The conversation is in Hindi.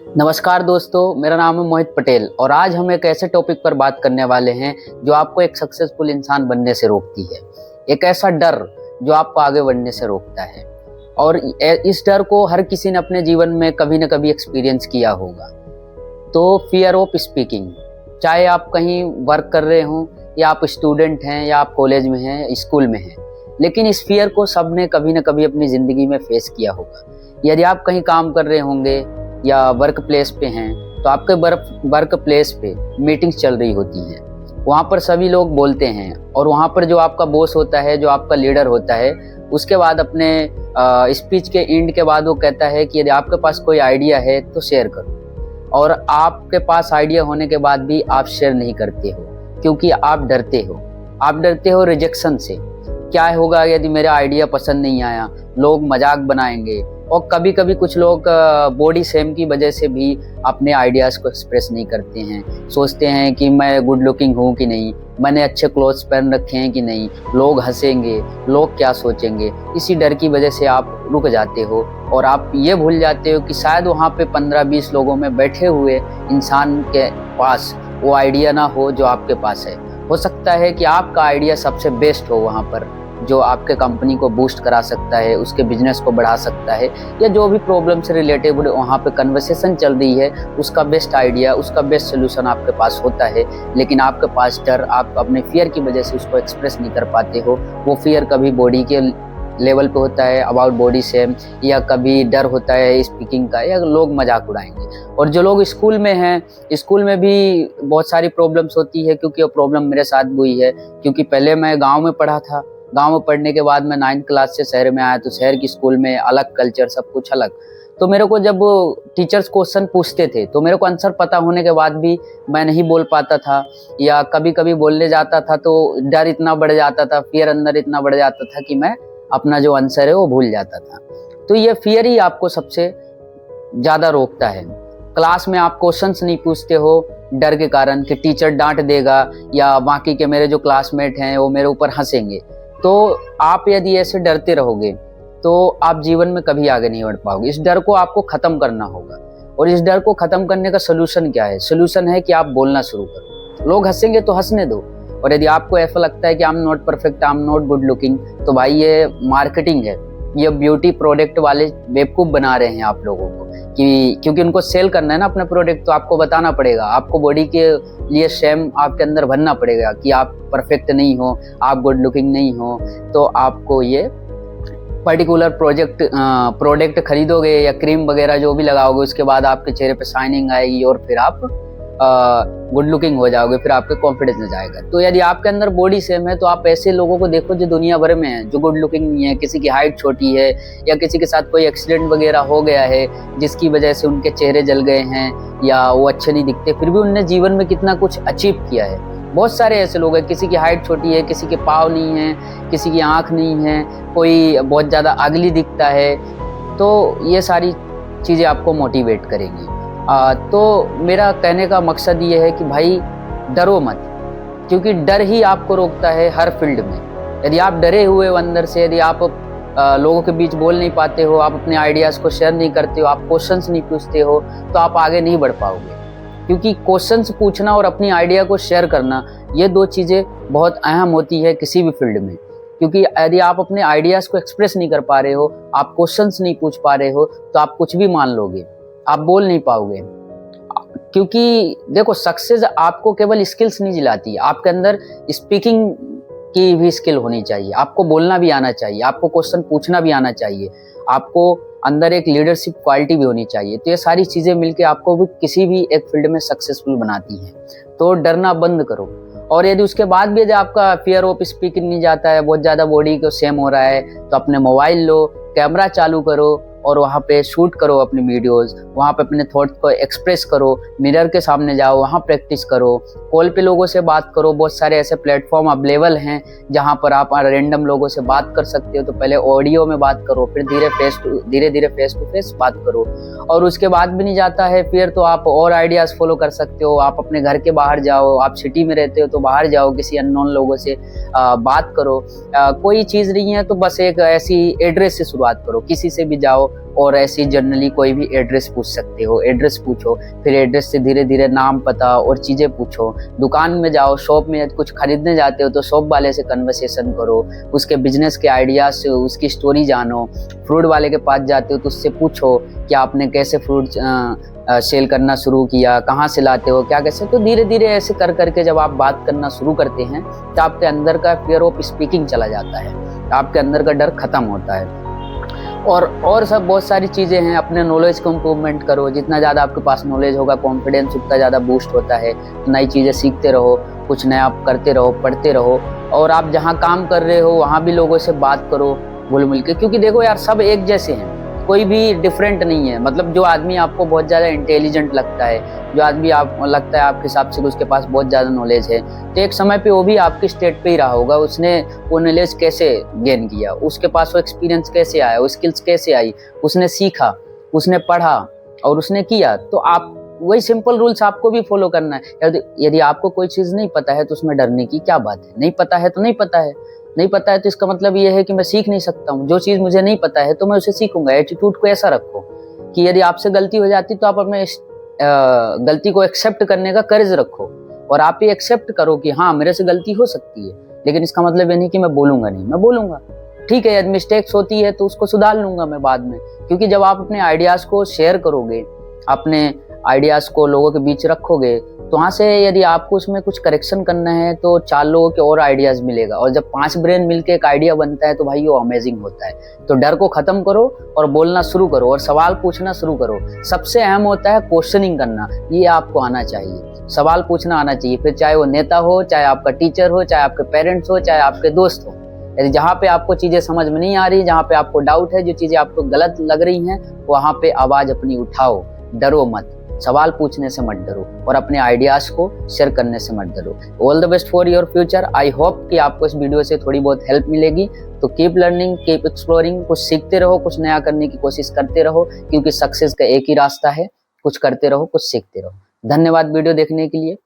नमस्कार दोस्तों, मेरा नाम है मोहित पटेल और आज हम एक ऐसे टॉपिक पर बात करने वाले हैं जो आपको एक सक्सेसफुल इंसान बनने से रोकती है। एक ऐसा डर जो आपको आगे बढ़ने से रोकता है और इस डर को हर किसी ने अपने जीवन में कभी न कभी एक्सपीरियंस किया होगा। तो फियर ऑफ स्पीकिंग, चाहे आप कहीं वर्क कर रहे हों या आप स्टूडेंट हैं या आप कॉलेज में हैं, स्कूल में हैं, लेकिन इस फियर को सबने कभी न कभी अपनी ज़िंदगी में फेस किया होगा। यदि आप कहीं काम कर रहे होंगे या वर्क प्लेस पे हैं तो आपके वर्क प्लेस पे मीटिंग्स चल रही होती हैं। वहाँ पर सभी लोग बोलते हैं और वहाँ पर जो आपका बॉस होता है, जो आपका लीडर होता है, उसके बाद अपने स्पीच के एंड के बाद वो कहता है कि यदि आपके पास कोई आइडिया है तो शेयर करो। और आपके पास आइडिया होने के बाद भी आप शेयर नहीं करते हो क्योंकि आप डरते हो। आप डरते हो रिजेक्शन से। क्या होगा यदि मेरा आइडिया पसंद नहीं आया, लोग मजाक बनाएंगे। और कभी कभी कुछ लोग बॉडी शेम की वजह से भी अपने आइडियाज़ को एक्सप्रेस नहीं करते हैं। सोचते हैं कि मैं गुड लुकिंग हूँ कि नहीं, मैंने अच्छे क्लोथ्स पहन रखे हैं कि नहीं, लोग हंसेंगे, लोग क्या सोचेंगे। इसी डर की वजह से आप रुक जाते हो और आप ये भूल जाते हो कि शायद वहाँ पे 15-20 लोगों में बैठे हुए इंसान के पास वो आइडिया ना हो जो आपके पास है। हो सकता है कि आपका आइडिया सबसे बेस्ट हो वहाँ पर, जो आपके कंपनी को बूस्ट करा सकता है, उसके बिजनेस को बढ़ा सकता है, या जो भी प्रॉब्लम से रिलेटेड वहाँ पे कन्वर्सेशन चल रही है उसका बेस्ट आइडिया, उसका बेस्ट सोल्यूशन आपके पास होता है। लेकिन आपके पास डर, आप अपने फियर की वजह से उसको एक्सप्रेस नहीं कर पाते हो। वो फियर कभी बॉडी के लेवल पे होता है, अबाउट बॉडी शेम, या कभी डर होता है स्पीकिंग का, या लोग मजाक उड़ाएंगे। और जो लोग स्कूल में हैं, स्कूल में भी बहुत सारी प्रॉब्लम्स होती है, क्योंकि वो प्रॉब्लम मेरे साथ भी हुई है। क्योंकि पहले मैं गाँव में पढ़ा था, गांव में पढ़ने के बाद मैं 9th क्लास से शहर में आया, तो शहर की स्कूल में अलग कल्चर, सब कुछ अलग। तो मेरे को जब टीचर्स क्वेश्चन पूछते थे तो मेरे को आंसर पता होने के बाद भी मैं नहीं बोल पाता था, या कभी कभी बोलने जाता था तो डर इतना बढ़ जाता था, फियर अंदर इतना बढ़ जाता था कि मैं अपना जो आंसर है वो भूल जाता था। तो ये फियर ही आपको सबसे ज़्यादा रोकता है। क्लास में आप क्वेश्चंस नहीं पूछते हो डर के कारण कि टीचर डांट देगा या बाकी के मेरे जो क्लासमेट हैं वो मेरे ऊपर हंसेंगे। तो आप यदि ऐसे डरते रहोगे तो आप जीवन में कभी आगे नहीं बढ़ पाओगे। इस डर को आपको ख़त्म करना होगा। और इस डर को ख़त्म करने का सोल्यूशन क्या है? सोल्यूशन है कि आप बोलना शुरू करो। लोग हंसेंगे तो हंसने दो। और यदि आपको ऐसा लगता है कि I am not perfect, I am not good looking, तो भाई ये मार्केटिंग है, ये ब्यूटी प्रोडक्ट वाले बेवकूफ़ बना रहे हैं आप लोगों को, कि क्योंकि उनको सेल करना है ना अपना प्रोडक्ट, तो आपको बताना पड़ेगा, आपको बॉडी के लिए शेम आपके अंदर भरना पड़ेगा कि आप परफेक्ट नहीं हो, आप गुड लुकिंग नहीं हो। तो आपको ये पर्टिकुलर प्रोडक्ट खरीदोगे या क्रीम वगैरह जो भी लगाओगे, उसके बाद आपके चेहरे पे शाइनिंग आएगी और फिर आप गुड लुकिंग हो जाओगे, फिर आपके कॉन्फिडेंस आ जाएगा। तो यदि आपके अंदर बॉडी सेम है तो आप ऐसे लोगों को देखो जो दुनिया भर में है, जो गुड लुकिंग नहीं है, किसी की हाइट छोटी है, या किसी के साथ कोई एक्सीडेंट वगैरह हो गया है जिसकी वजह से उनके चेहरे जल गए हैं या वो अच्छे नहीं दिखते, फिर भी उनने जीवन में कितना कुछ अचीव किया है। बहुत सारे ऐसे लोग हैं, किसी की हाइट छोटी है, किसी के पाँव नहीं है, किसी की आँख नहीं है, कोई बहुत ज़्यादा अगली दिखता है। तो ये सारी चीज़ें आपको मोटिवेट करेंगी। तो मेरा कहने का मकसद ये है कि भाई डरो मत, क्योंकि डर ही आपको रोकता है हर फील्ड में। यदि आप डरे हुए हो अंदर से, यदि आप लोगों के बीच बोल नहीं पाते हो, आप अपने आइडियाज़ को शेयर नहीं करते हो, आप क्वेश्चंस नहीं पूछते हो, तो आप आगे नहीं बढ़ पाओगे। क्योंकि क्वेश्चंस पूछना और अपनी आइडिया को शेयर करना, ये दो चीज़ें बहुत अहम होती है किसी भी फील्ड में। क्योंकि यदि आप अपने आइडियाज़ को एक्सप्रेस नहीं कर पा रहे हो, आप क्वेश्चंस नहीं पूछ पा रहे हो, तो आप कुछ भी मान लोगे, आप बोल नहीं पाओगे। क्योंकि देखो, सक्सेस आपको केवल स्किल्स नहीं दिलाती, आपके अंदर स्पीकिंग की भी स्किल होनी चाहिए, आपको बोलना भी आना चाहिए, आपको क्वेश्चन पूछना भी आना चाहिए, आपको अंदर एक लीडरशिप क्वालिटी भी होनी चाहिए। तो ये सारी चीज़ें मिलके आपको भी किसी भी एक फील्ड में सक्सेसफुल बनाती हैं। तो डरना बंद करो। और यदि उसके बाद भी यदि आपका फियर ऑफ स्पीकिंग नहीं जाता है, बहुत ज़्यादा बॉडी को सेम हो रहा है, तो अपने मोबाइल लो, कैमरा चालू करो और वहाँ पे शूट करो अपनी वीडियोस, वहाँ पे अपने थॉट्स को एक्सप्रेस करो, मिरर के सामने जाओ, वहाँ प्रैक्टिस करो, कॉल पे लोगों से बात करो। बहुत सारे ऐसे प्लेटफॉर्म अवेलेबल हैं जहाँ पर आप रैंडम लोगों से बात कर सकते हो। तो पहले ऑडियो में बात करो, फिर धीरे धीरे फेस टू फेस बात करो। और उसके बाद भी नहीं जाता है फिर, तो आप और आइडियाज़ फॉलो कर सकते हो। आप अपने घर के बाहर जाओ, आप सिटी में रहते हो तो बाहर जाओ, किसी अननोन लोगों से बात करो। कोई चीज़ नहीं है तो बस एक ऐसी एड्रेस से शुरुआत करो, किसी से भी जाओ, और ऐसे जनरली कोई भी एड्रेस पूछ सकते हो, एड्रेस पूछो, फिर एड्रेस से धीरे धीरे नाम, पता और चीज़ें पूछो। दुकान में जाओ, शॉप में कुछ खरीदने जाते हो तो शॉप वाले से कन्वर्सेशन करो, उसके बिजनेस के आइडियाज से उसकी स्टोरी जानो। फ्रूट वाले के पास जाते हो तो उससे पूछो कि आपने कैसे फ्रूट सेल करना शुरू किया, कहाँ से लाते हो, क्या कैसे। तो धीरे धीरे ऐसे कर करके जब आप बात करना शुरू करते हैं तो आपके अंदर का फियर ऑफ स्पीकिंग चला जाता है, आपके अंदर का डर खत्म होता है। और सब बहुत सारी चीज़ें हैं। अपने नॉलेज को इम्प्रूवमेंट करो, जितना ज़्यादा आपके पास नॉलेज होगा, कॉन्फिडेंस उतना ज़्यादा बूस्ट होता है। नई चीज़ें सीखते रहो, कुछ नया करते रहो, पढ़ते रहो। और आप जहाँ काम कर रहे हो वहाँ भी लोगों से बात करो घुल मिल के, क्योंकि देखो यार सब एक जैसे हैं, कोई भी डिफरेंट नहीं है। मतलब जो आदमी आपको बहुत ज़्यादा इंटेलिजेंट लगता है, जो आदमी आप लगता है आपके हिसाब से उसके पास बहुत ज़्यादा नॉलेज है, तो एक समय पे वो भी आपकी स्टेट पे ही रहा होगा। उसने वो नॉलेज कैसे गेन किया, उसके पास वो एक्सपीरियंस कैसे आया, वो स्किल्स कैसे आई, उसने सीखा, उसने पढ़ा और उसने किया। तो आप वही सिंपल रूल्स आपको भी फॉलो करना है। यदि आपको कोई चीज़ नहीं पता है तो उसमें डरने की क्या बात है। नहीं पता है तो नहीं पता है, नहीं पता है तो इसका मतलब ये है कि मैं सीख नहीं सकता हूँ। जो चीज़ मुझे नहीं पता है तो मैं उसे सीखूंगा। एटीट्यूड को ऐसा रखो कि यदि आपसे गलती हो जाती तो आप अपने गलती को एक्सेप्ट करने का कर्ज रखो, और आप ये एक्सेप्ट करो कि हाँ मेरे से गलती हो सकती है, लेकिन इसका मतलब ये नहीं कि मैं बोलूंगा नहीं, मैं बोलूंगा। ठीक है, यदि मिस्टेक्स होती है तो उसको सुधार लूंगा मैं बाद में। क्योंकि जब आप अपने आइडियाज़ को शेयर करोगे, अपने आइडियाज़ को लोगों के बीच रखोगे, तो वहाँ से यदि आपको उसमें कुछ करेक्शन करना है तो 4 लोगों के और आइडियाज़ मिलेगा। और जब 5 ब्रेन मिलके एक आइडिया बनता है तो भाई वो अमेजिंग होता है। तो डर को ख़त्म करो और बोलना शुरू करो और सवाल पूछना शुरू करो। सबसे अहम होता है क्वेश्चनिंग करना, ये आपको आना चाहिए, सवाल पूछना आना चाहिए। फिर चाहे वो नेता हो, चाहे आपका टीचर हो, चाहे आपके पेरेंट्स हो, चाहे आपके दोस्त हो। यदि जहाँ पे आपको चीज़ें समझ में नहीं आ रही, जहाँ पे आपको डाउट है, जो चीज़ें आपको गलत लग रही हैं, वहाँ पे आवाज़ अपनी उठाओ, डरो मत। सवाल पूछने से मत डरो और अपने आइडियाज़ को शेयर करने से मत डरो। All the best for your future. I hope कि आपको इस वीडियो से थोड़ी बहुत हेल्प मिलेगी। तो कीप लर्निंग, कीप एक्सप्लोरिंग, कुछ सीखते रहो, कुछ नया करने की कोशिश करते रहो, क्योंकि सक्सेस का एक ही रास्ता है, कुछ करते रहो, कुछ सीखते रहो। धन्यवाद वीडियो देखने के लिए।